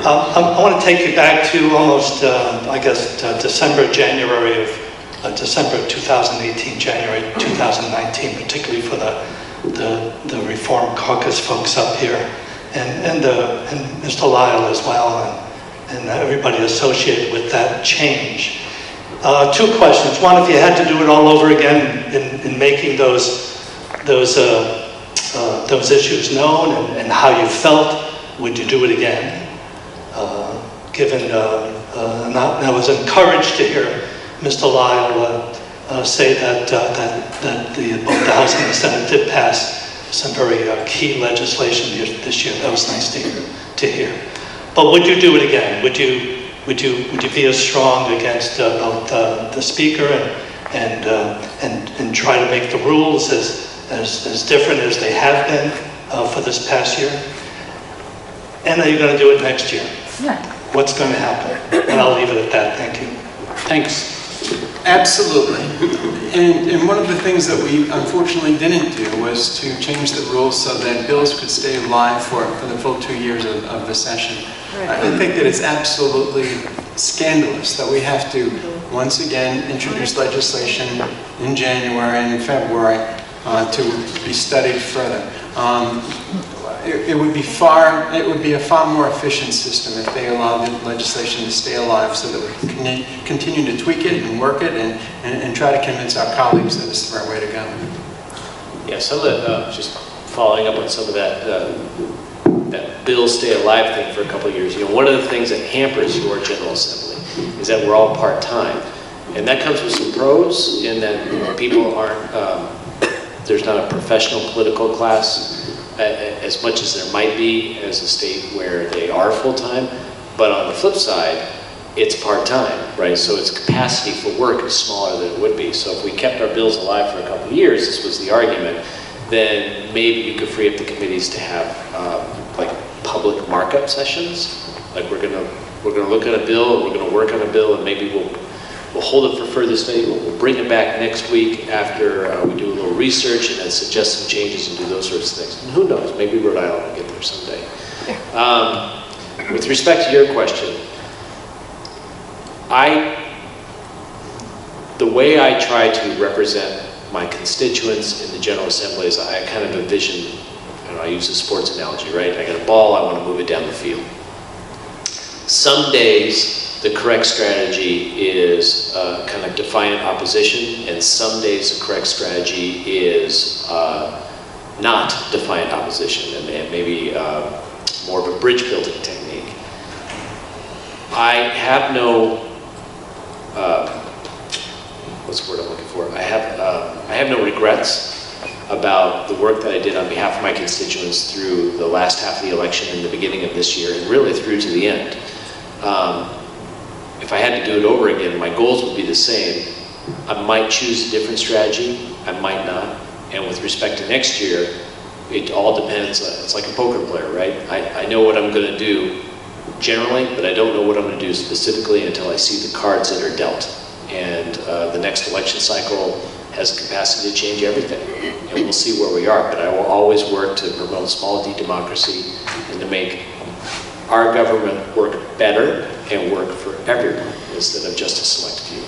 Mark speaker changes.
Speaker 1: I want to take you back to almost, I guess, December 2018, January 2019, particularly for the Reform Caucus folks up here, and Mr. Lyle as well, and everybody associated with that change. Two questions. One, if you had to do it all over again in making those issues known and how you felt, would you do it again? Given, and I was encouraged to hear Mr. Lyle say that both the House and the Senate did pass some very key legislation this year. That was nice to hear. But would you do it again? Would you be as strong against both the Speaker and try to make the rules as different as they have been for this past year? And are you going to do it next year?
Speaker 2: Yeah.
Speaker 1: What's going to happen? And I'll leave it at that. Thank you.
Speaker 3: Thanks. Absolutely. And one of the things that we unfortunately didn't do was to change the rules so that bills could stay live for the full 2 years of the session. Right. I think that it's absolutely scandalous that we have to once again introduce legislation in January and February to be studied further. It would be a far more efficient system if they allowed the legislation to stay alive so that we can continue to tweak it and work it and try to convince our colleagues that it's the right way to go.
Speaker 4: Yeah, some of that, just following up on some of that bill stay alive thing for a couple of years. You know, one of the things that hampers your General Assembly is that we're all part-time. And that comes with some pros in that people aren't, there's not a professional political class as much as there might be as a state where they are full-time, but on the flip side, it's part-time, right? So its capacity for work is smaller than it would be. So if we kept our bills alive for a couple of years, this was the argument, then maybe you could free up the committees to have like public markup sessions. Like we're gonna look at a bill, and we're gonna work on a bill, and maybe we'll hold it for further study. We'll bring it back next week after we do a little research and then suggest some changes and do those sorts of things. And who knows, maybe Rhode Island will get there someday. With respect to your question, the way I try to represent my constituents in the General Assembly is I kind of envision, I use a sports analogy, right? I got a ball, I want to move it down the field. Some days, the correct strategy is kind of defiant opposition, and some days the correct strategy is not defiant opposition, and maybe more of a bridge building technique. I have no, what's the word I'm looking for? I have no regrets about the work that I did on behalf of my constituents through the last half of the election and the beginning of this year, and really through to the end. If I had to do it over again, my goals would be the same. I might choose a different strategy, I might not. And with respect to next year, it all depends. It's like a poker player, right? I know what I'm going to do generally, but I don't know what I'm going to do specifically until I see the cards that are dealt. And the next election cycle has the capacity to change everything. And we'll see where we are. But I will always work to promote small d democracy and to make our government work better and work for everyone instead of just a select few.